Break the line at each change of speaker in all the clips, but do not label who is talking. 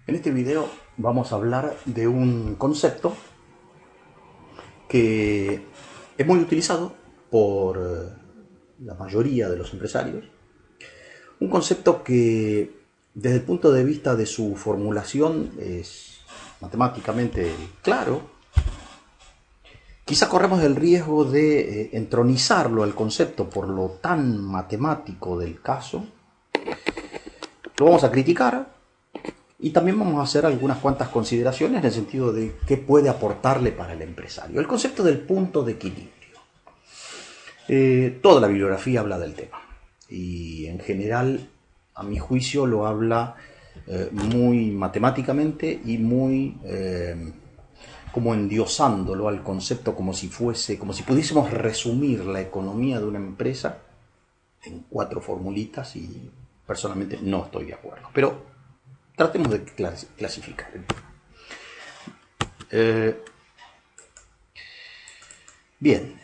En este video vamos a hablar de un concepto que es muy utilizado por la mayoría de los empresarios. Un concepto que desde el punto de vista de su formulación es matemáticamente claro. Quizá corremos el riesgo de entronizarlo al concepto por lo tan matemático del caso. Lo vamos a criticar. Y también vamos a hacer algunas cuantas consideraciones en el sentido de qué puede aportarle para el empresario. El concepto del punto de equilibrio. Toda la bibliografía habla del tema. Y en general, a mi juicio, lo habla muy matemáticamente y muy como endiosándolo al concepto como si pudiésemos resumir la economía de una empresa en 4 formulitas, y personalmente no estoy de acuerdo. Pero tratemos de clasificar. Bien.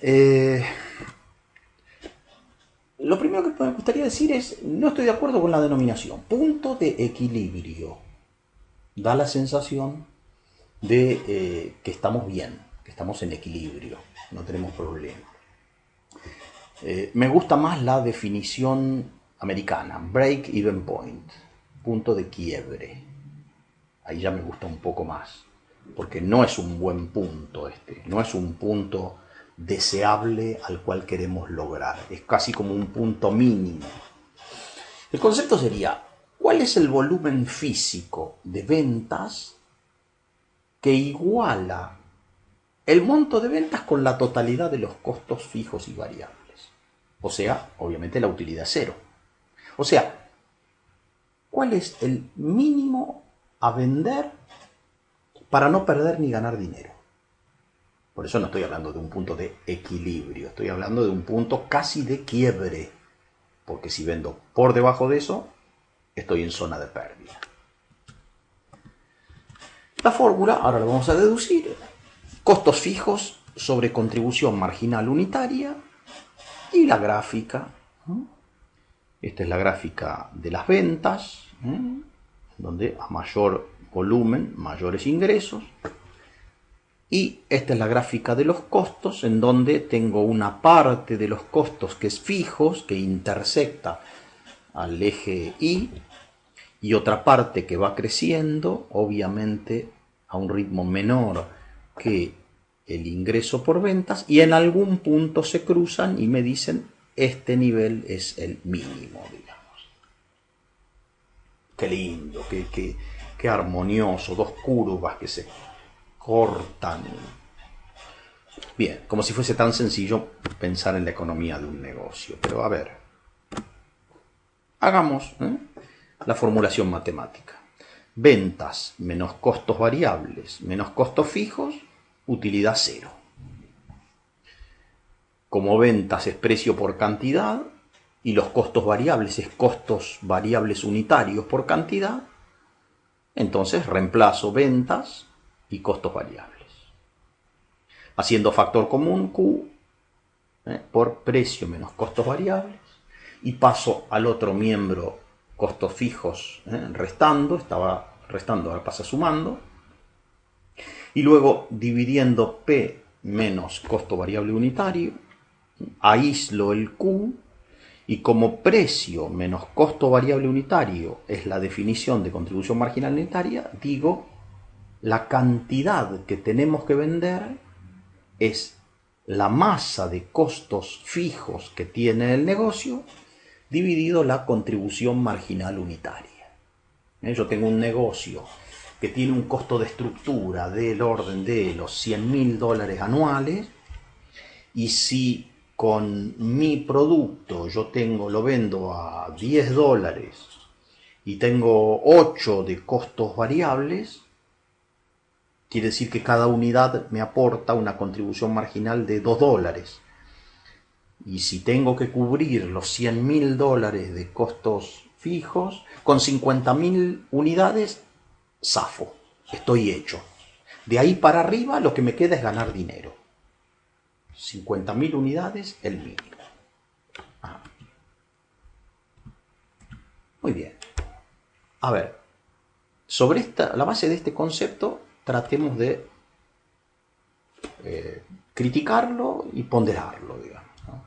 Lo primero que me gustaría decir es, no estoy de acuerdo con la denominación. Punto de equilibrio. Da la sensación de que estamos bien, que estamos en equilibrio, no tenemos problema. Me gusta más la definición americana, break-even point, punto de quiebre. Ahí ya me gusta un poco más, porque no es un buen punto no es un punto deseable al cual queremos lograr, es casi como un punto mínimo. El concepto sería, ¿cuál es el volumen físico de ventas que iguala el monto de ventas con la totalidad de los costos fijos y variables? O sea, obviamente la utilidad cero. O sea, ¿cuál es el mínimo a vender para no perder ni ganar dinero? Por eso no estoy hablando de un punto de equilibrio, estoy hablando de un punto casi de quiebre, porque si vendo por debajo de eso, estoy en zona de pérdida. La fórmula, ahora la vamos a deducir: costos fijos sobre contribución marginal unitaria, y la gráfica. Esta es la gráfica de las ventas, donde a mayor volumen, mayores ingresos. Y esta es la gráfica de los costos, en donde tengo una parte de los costos que es fijos, que intersecta al eje Y, y otra parte que va creciendo, obviamente a un ritmo menor que el ingreso por ventas, y en algún punto se cruzan y me dicen, este nivel es el mínimo, digamos. Qué lindo, qué armonioso, 2 curvas que se cortan. Bien, como si fuese tan sencillo pensar en la economía de un negocio. Pero a ver, hagamos la formulación matemática. Ventas menos costos variables menos costos fijos, utilidad cero. Como ventas es precio por cantidad y los costos variables es costos variables unitarios por cantidad, entonces reemplazo ventas y costos variables, haciendo factor común Q por precio menos costos variables, y paso al otro miembro costos fijos restando, estaba restando, ahora pasa sumando, y luego dividiendo P menos costo variable unitario, aíslo el Q, y como precio menos costo variable unitario es la definición de contribución marginal unitaria, digo, la cantidad que tenemos que vender es la masa de costos fijos que tiene el negocio dividido la contribución marginal unitaria. Yo tengo un negocio que tiene un costo de estructura del orden de los $100.000 anuales, y si con mi producto yo lo vendo a $10 y tengo 8 de costos variables, quiere decir que cada unidad me aporta una contribución marginal de $2. Y si tengo que cubrir los $100.000 de costos fijos, con 50.000 unidades, zafo, estoy hecho. De ahí para arriba lo que me queda es ganar dinero. 50.000 unidades, el mínimo. Muy bien. A ver, Sobre la base de este concepto, tratemos de criticarlo y ponderarlo, digamos, ¿no?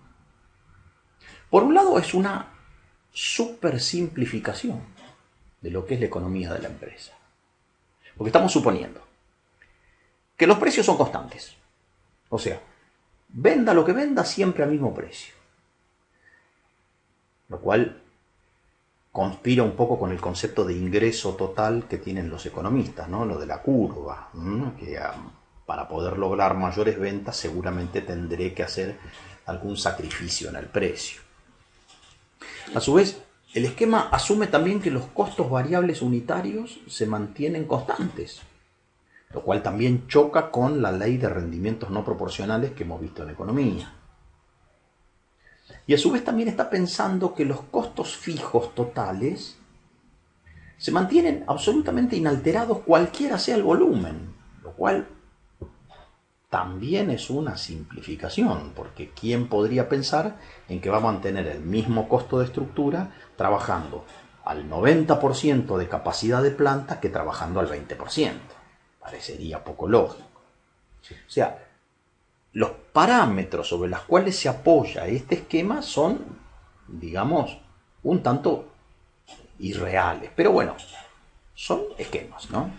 Por un lado, es una supersimplificación de lo que es la economía de la empresa. Porque estamos suponiendo que los precios son constantes. O sea, venda lo que venda, siempre al mismo precio. Lo cual conspira un poco con el concepto de ingreso total que tienen los economistas, ¿no? Lo de la curva, ¿no? Que para poder lograr mayores ventas seguramente tendré que hacer algún sacrificio en el precio. A su vez, el esquema asume también que los costos variables unitarios se mantienen constantes, lo cual también choca con la ley de rendimientos no proporcionales que hemos visto en economía. Y a su vez también está pensando que los costos fijos totales se mantienen absolutamente inalterados cualquiera sea el volumen, lo cual también es una simplificación, porque ¿quién podría pensar en que va a mantener el mismo costo de estructura trabajando al 90% de capacidad de planta que trabajando al 20%? Parecería poco lógico. O sea, los parámetros sobre los cuales se apoya este esquema son, digamos, un tanto irreales. Pero bueno, son esquemas, ¿no?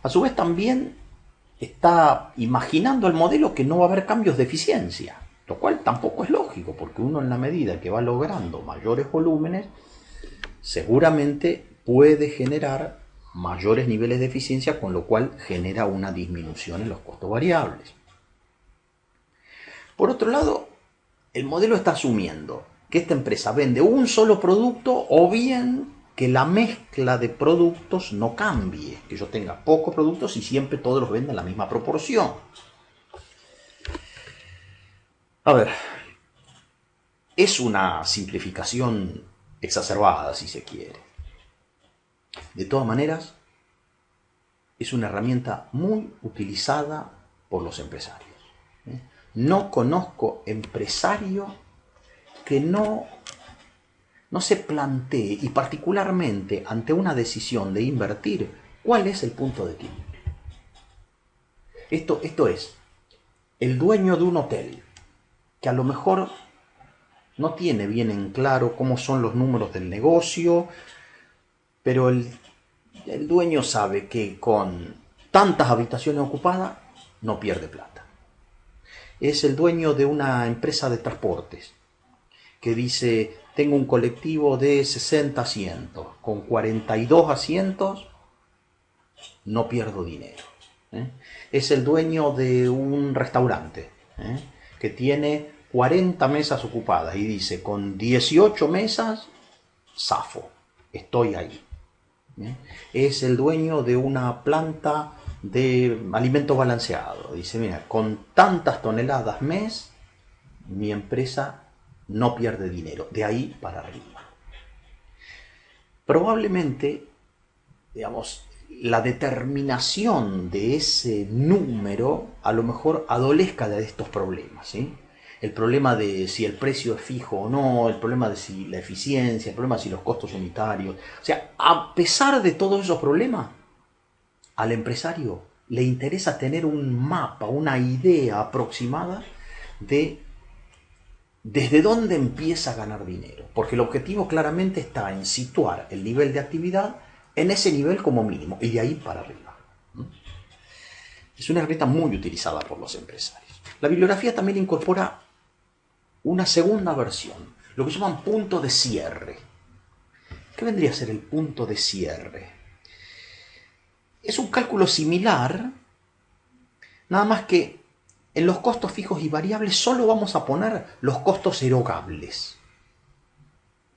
A su vez también está imaginando el modelo que no va a haber cambios de eficiencia, lo cual tampoco es lógico, porque uno en la medida que va logrando mayores volúmenes, seguramente puede generar mayores niveles de eficiencia, con lo cual genera una disminución en los costos variables. Por otro lado, el modelo está asumiendo que esta empresa vende un solo producto o bien que la mezcla de productos no cambie, que yo tenga pocos productos y siempre todos los venda en la misma proporción. A ver, es una simplificación exacerbada, si se quiere. De todas maneras, es una herramienta muy utilizada por los empresarios. No conozco empresario que no se plantee, y particularmente ante una decisión de invertir, cuál es el punto de equilibrio. Esto es, el dueño de un hotel, que a lo mejor no tiene bien en claro cómo son los números del negocio, pero el dueño sabe que con tantas habitaciones ocupadas no pierde plata. Es el dueño de una empresa de transportes, que dice: tengo un colectivo de 60 asientos, con 42 asientos no pierdo dinero. Es el dueño de un restaurante, que tiene 40 mesas ocupadas y dice: con 18 mesas zafo, estoy ahí. Es el dueño de una planta de alimentos balanceados, dice: mira, con tantas toneladas mes mi empresa no pierde dinero, de ahí para arriba. Probablemente, digamos, la determinación de ese número a lo mejor adolezca de estos problemas, ¿sí? El problema de si el precio es fijo o no, el problema de si la eficiencia, el problema de si los costos unitarios. O sea, a pesar de todos esos problemas, al empresario le interesa tener un mapa, una idea aproximada de desde dónde empieza a ganar dinero, porque el objetivo claramente está en situar el nivel de actividad en ese nivel como mínimo, y de ahí para arriba. Es una herramienta muy utilizada por los empresarios. La bibliografía también incorpora una segunda versión, lo que llaman punto de cierre. ¿Qué vendría a ser el punto de cierre? Es un cálculo similar, nada más que en los costos fijos y variables solo vamos a poner los costos erogables,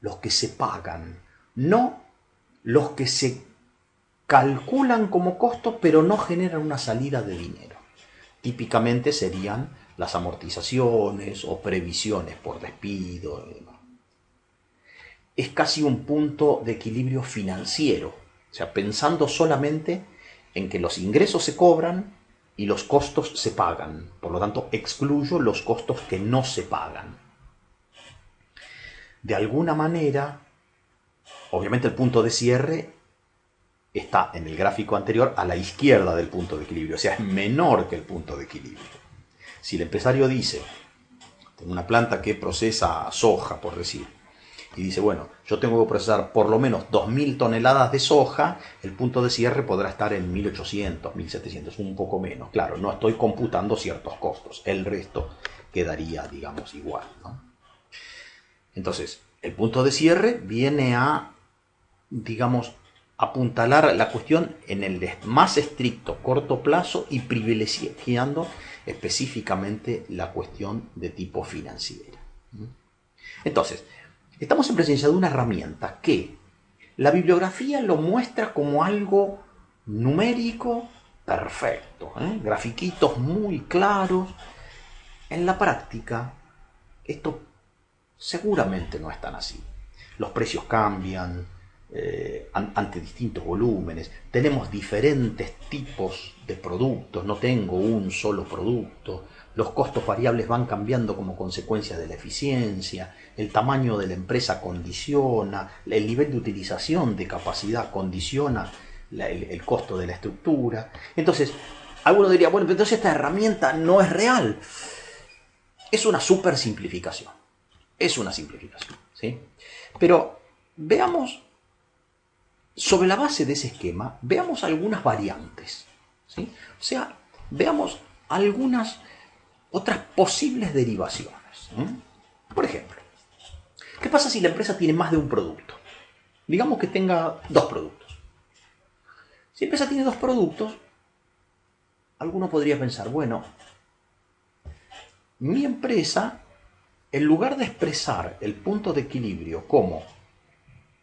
los que se pagan, no los que se calculan como costos pero no generan una salida de dinero. Típicamente serían las amortizaciones o previsiones por despido. Es casi un punto de equilibrio financiero, o sea, pensando solamente en que los ingresos se cobran y los costos se pagan. Por lo tanto, excluyo los costos que no se pagan. De alguna manera, obviamente el punto de cierre está en el gráfico anterior a la izquierda del punto de equilibrio, o sea, es menor que el punto de equilibrio. Si el empresario dice, tengo una planta que procesa soja, por decir, y dice, bueno, yo tengo que procesar por lo menos 2.000 toneladas de soja, el punto de cierre podrá estar en 1.800, 1.700, un poco menos. Claro, no estoy computando ciertos costos, el resto quedaría, digamos, igual, ¿no? Entonces, el punto de cierre viene a, digamos, apuntalar la cuestión en el más estricto corto plazo y privilegiando específicamente la cuestión de tipo financiera. Entonces, estamos en presencia de una herramienta que la bibliografía lo muestra como algo numérico perfecto, grafiquitos muy claros. En la práctica, esto seguramente no es tan así. Los precios cambian ante distintos volúmenes. Tenemos diferentes tipos de productos, no tengo un solo producto. Los costos variables van cambiando como consecuencia de la eficiencia. El tamaño de la empresa condiciona. El nivel de utilización de capacidad condiciona el costo de la estructura. Entonces, alguno diría, bueno, pero entonces esta herramienta no es real. Es una super simplificación. Es una simplificación, ¿sí? Pero veamos, sobre la base de ese esquema, veamos algunas variantes, ¿sí? O sea, veamos algunas otras posibles derivaciones, ¿eh? Por ejemplo, ¿qué pasa si la empresa tiene más de un producto? Digamos que tenga 2 productos. Si la empresa tiene 2 productos, alguno podría pensar, bueno, mi empresa, en lugar de expresar el punto de equilibrio como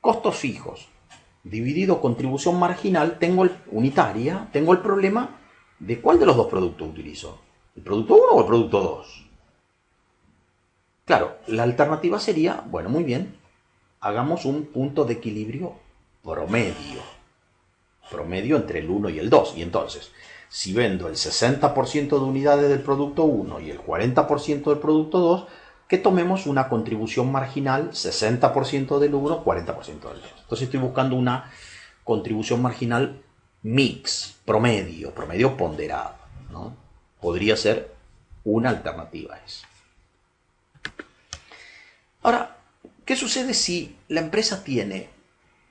costos fijos dividido contribución marginal, unitaria, tengo el problema de cuál de los 2 productos utilizo. ¿El producto 1 o el producto 2? Claro, la alternativa sería, bueno, muy bien, hagamos un punto de equilibrio promedio. Promedio entre el 1 y el 2. Y entonces, si vendo el 60% de unidades del producto 1 y el 40% del producto 2, que tomemos una contribución marginal 60% del 1, 40% del 2. Entonces estoy buscando una contribución marginal mix, promedio ponderado, ¿no? Podría ser una alternativa a eso. Ahora, ¿qué sucede si la empresa tiene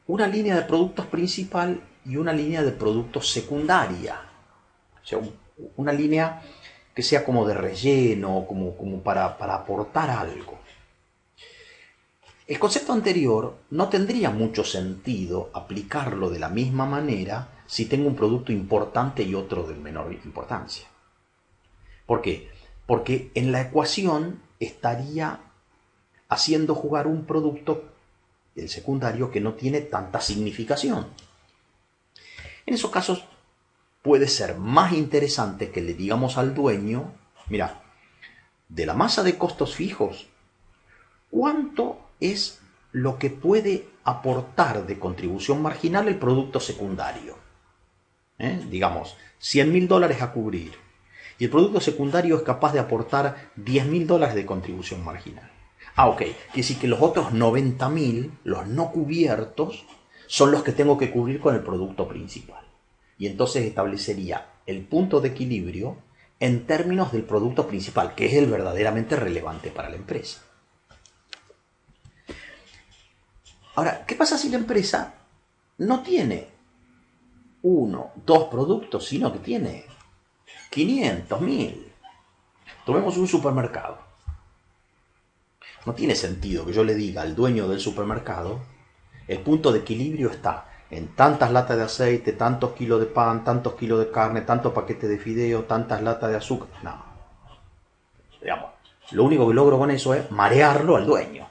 una línea de productos principal y una línea de productos secundaria? O sea, una línea que sea como de relleno, como para aportar algo. El concepto anterior no tendría mucho sentido aplicarlo de la misma manera si tengo un producto importante y otro de menor importancia. ¿Por qué? Porque en la ecuación estaría haciendo jugar un producto, el secundario, que no tiene tanta significación. En esos casos puede ser más interesante que le digamos al dueño, mira, de la masa de costos fijos, ¿cuánto es lo que puede aportar de contribución marginal el producto secundario? Digamos, $100.000 a cubrir, y el producto secundario es capaz de aportar $10.000 de contribución marginal. Ok, quiere decir que los otros 90.000, los no cubiertos, son los que tengo que cubrir con el producto principal. Y entonces establecería el punto de equilibrio en términos del producto principal, que es el verdaderamente relevante para la empresa. Ahora, ¿qué pasa si la empresa no tiene 1, 2 productos, sino que tiene 500, 1000? Tomemos un supermercado. No tiene sentido que yo le diga al dueño del supermercado, el punto de equilibrio está en tantas latas de aceite, tantos kilos de pan, tantos kilos de carne, tantos paquetes de fideo, tantas latas de azúcar. No. Digamos, lo único que logro con eso es marearlo al dueño.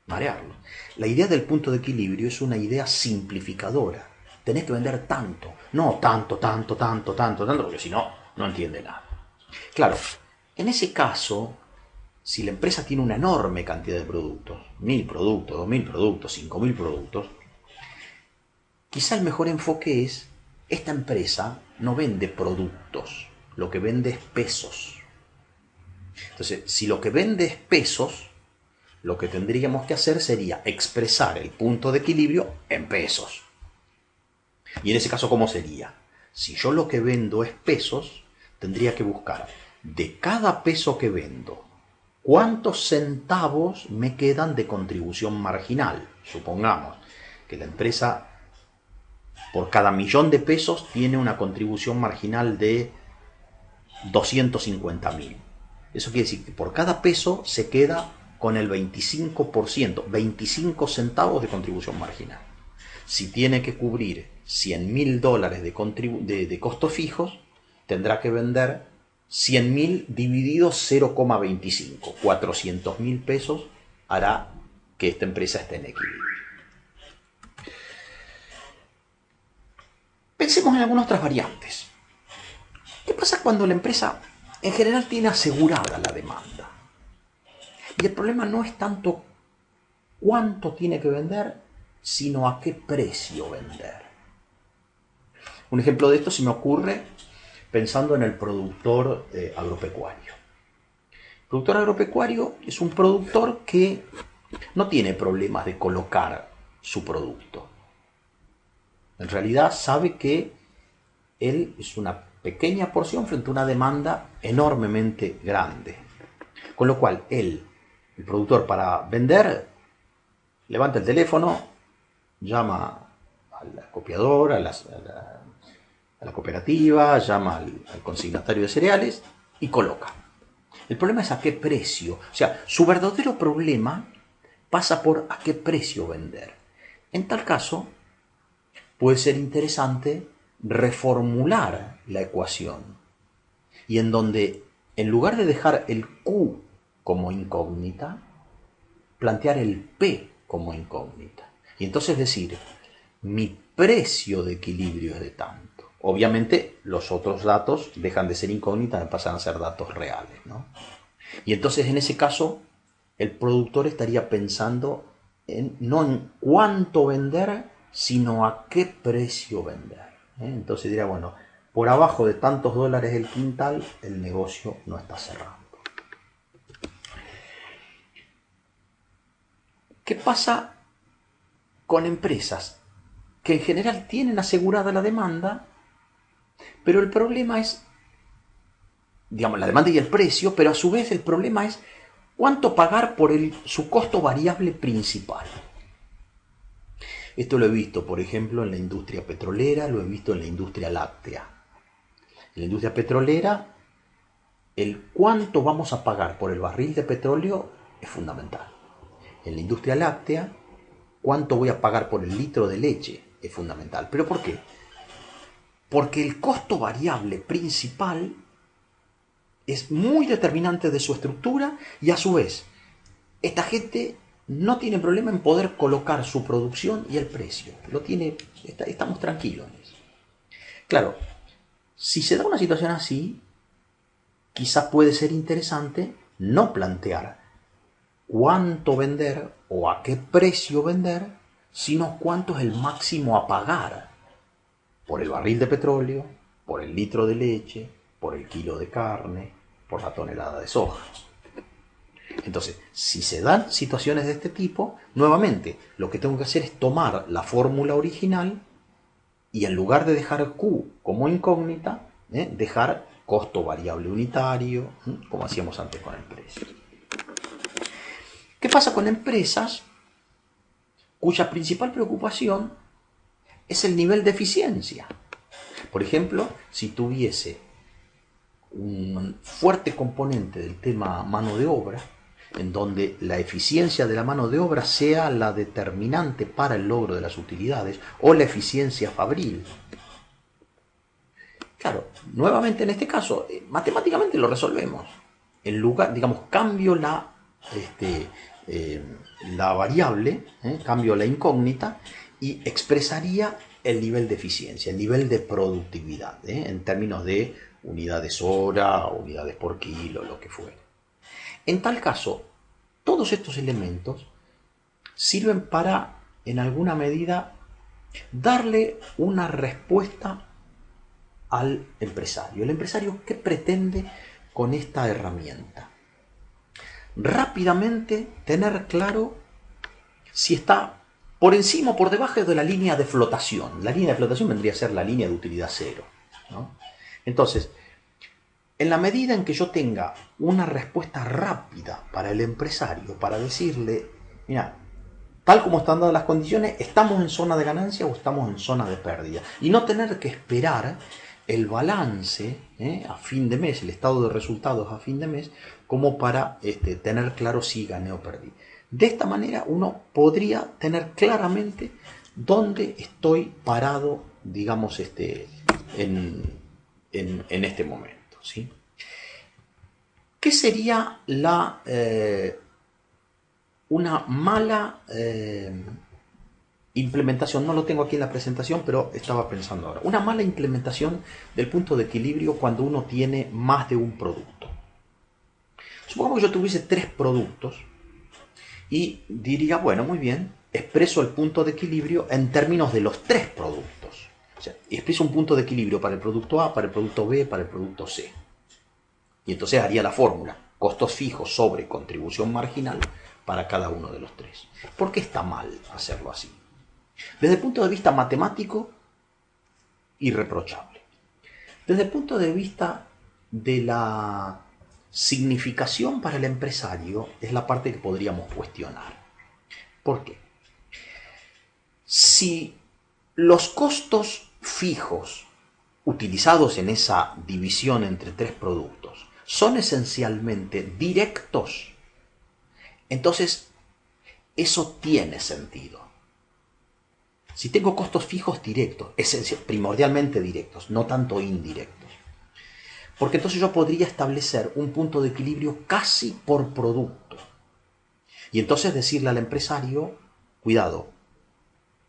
Marearlo. La idea del punto de equilibrio es una idea simplificadora. Tenés que vender tanto, no tanto, porque si no, no entiende nada. Claro, en ese caso, si la empresa tiene una enorme cantidad de productos, 1.000 productos, 2.000 productos, 5.000 productos, quizá el mejor enfoque es, esta empresa no vende productos, lo que vende es pesos. Entonces, si lo que vende es pesos, lo que tendríamos que hacer sería expresar el punto de equilibrio en pesos. Y en ese caso, ¿cómo sería? Si yo lo que vendo es pesos, tendría que buscar de cada peso que vendo, ¿cuántos centavos me quedan de contribución marginal? Supongamos que la empresa por cada millón de pesos tiene una contribución marginal de 250.000. Eso quiere decir que por cada peso se queda con el 25%, 25 centavos de contribución marginal. Si tiene que cubrir $100.000 de costos fijos, tendrá que vender 100.000 dividido 0,25. 400.000 pesos hará que esta empresa esté en equilibrio. Pensemos en algunas otras variantes. ¿Qué pasa cuando la empresa en general tiene asegurada la demanda? Y el problema no es tanto cuánto tiene que vender, sino a qué precio vender. Un ejemplo de esto se me ocurre pensando en el productor agropecuario. El productor agropecuario es un productor que no tiene problemas de colocar su producto. En realidad sabe que él es una pequeña porción frente a una demanda enormemente grande. Con lo cual, el productor, para vender, levanta el teléfono, llama a la copiadora, a la cooperativa, llama al consignatario de cereales y coloca. El problema es a qué precio. O sea, su verdadero problema pasa por a qué precio vender. En tal caso, puede ser interesante reformular la ecuación y en donde, en lugar de dejar el Q como incógnita, plantear el P como incógnita. Y entonces decir, mi precio de equilibrio es de tanto. Obviamente los otros datos dejan de ser incógnitas y pasan a ser datos reales, ¿no? Y entonces en ese caso el productor estaría pensando no en cuánto vender, sino a qué precio vender. Entonces dirá, bueno, por abajo de tantos dólares el quintal, el negocio no está cerrando. ¿Qué pasa con empresas que en general tienen asegurada la demanda, pero el problema es, digamos, la demanda y el precio, pero a su vez el problema es cuánto pagar por su costo variable principal? Esto lo he visto, por ejemplo, en la industria petrolera, lo he visto en la industria láctea. En la industria petrolera, el cuánto vamos a pagar por el barril de petróleo es fundamental. En la industria láctea, cuánto voy a pagar por el litro de leche es fundamental. ¿Pero por qué? Porque el costo variable principal es muy determinante de su estructura y a su vez, esta gente no tiene problema en poder colocar su producción y el precio. Estamos tranquilos en eso. Claro, si se da una situación así, quizá puede ser interesante no plantear cuánto vender o a qué precio vender, sino cuánto es el máximo a pagar por el barril de petróleo, por el litro de leche, por el kilo de carne, por la tonelada de soja. Entonces, si se dan situaciones de este tipo, nuevamente lo que tengo que hacer es tomar la fórmula original y en lugar de dejar Q como incógnita, dejar costo variable unitario, como hacíamos antes con el precio. ¿Qué pasa con empresas cuya principal preocupación es el nivel de eficiencia? Por ejemplo, si tuviese un fuerte componente del tema mano de obra, en donde la eficiencia de la mano de obra sea la determinante para el logro de las utilidades, o la eficiencia fabril. Claro, nuevamente en este caso, matemáticamente lo resolvemos. En lugar, digamos, cambio la variable, cambio la incógnita y expresaría el nivel de eficiencia, el nivel de productividad, en términos de unidades hora, unidades por kilo, lo que fuera. En tal caso, todos estos elementos sirven para, en alguna medida, darle una respuesta al empresario. El empresario, ¿qué pretende con esta herramienta? Rápidamente tener claro si está por encima o por debajo de la línea de flotación. La línea de flotación vendría a ser la línea de utilidad cero, ¿no? Entonces, en la medida en que yo tenga una respuesta rápida para el empresario, para decirle, mira, tal como están dadas las condiciones, ¿estamos en zona de ganancia o estamos en zona de pérdida? Y no tener que esperar el balance a fin de mes, el estado de resultados a fin de mes, como para tener claro si gané o perdí. De esta manera uno podría tener claramente dónde estoy parado, digamos, en este momento, ¿sí? ¿Qué sería una mala implementación? No lo tengo aquí en la presentación, pero estaba pensando ahora. Una mala implementación del punto de equilibrio cuando uno tiene más de un producto. Supongamos que yo tuviese 3 productos y diría, bueno, muy bien, expreso el punto de equilibrio en términos de los 3 productos. O sea, expreso un punto de equilibrio para el producto A, para el producto B, para el producto C. Y entonces haría la fórmula, costos fijos sobre contribución marginal para cada uno de los 3. ¿Por qué está mal hacerlo así? Desde el punto de vista matemático, irreprochable. Desde el punto de vista de la significación para el empresario, es la parte que podríamos cuestionar. ¿Por qué? Si los costos fijos utilizados en esa división entre 3 productos son esencialmente directos, entonces eso tiene sentido. Si tengo costos fijos directos, primordialmente directos, no tanto indirectos, porque entonces yo podría establecer un punto de equilibrio casi por producto. Y entonces decirle al empresario, cuidado,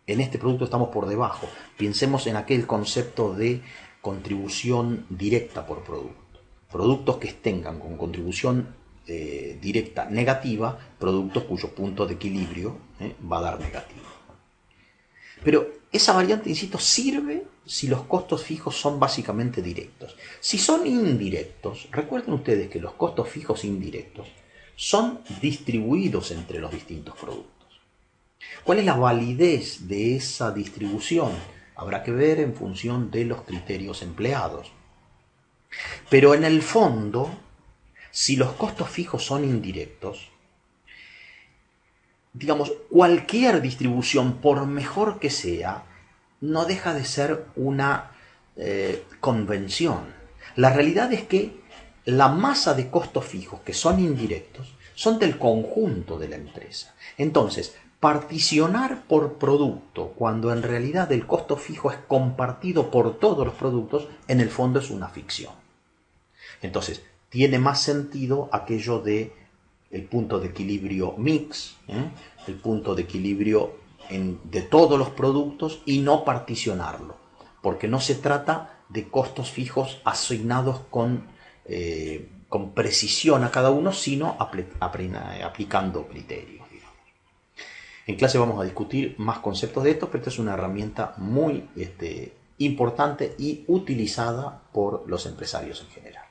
en este producto estamos por debajo. Pensemos en aquel concepto de contribución directa por producto. Productos que tengan con contribución directa negativa, productos cuyo punto de equilibrio va a dar negativo. Pero esa variante, insisto, sirve si los costos fijos son básicamente directos. Si son indirectos, recuerden ustedes que los costos fijos indirectos son distribuidos entre los distintos productos. ¿Cuál es la validez de esa distribución? Habrá que ver en función de los criterios empleados. Pero en el fondo, si los costos fijos son indirectos, digamos, cualquier distribución, por mejor que sea, no deja de ser una convención. La realidad es que la masa de costos fijos que son indirectos son del conjunto de la empresa. Entonces, particionar por producto, cuando en realidad el costo fijo es compartido por todos los productos, en el fondo es una ficción. Entonces, tiene más sentido aquello de el punto de equilibrio mix, el punto de equilibrio de todos los productos y no particionarlo, porque no se trata de costos fijos asignados con precisión a cada uno, sino aplicando criterios. Digamos. En clase vamos a discutir más conceptos de esto, pero esta es una herramienta muy importante y utilizada por los empresarios en general.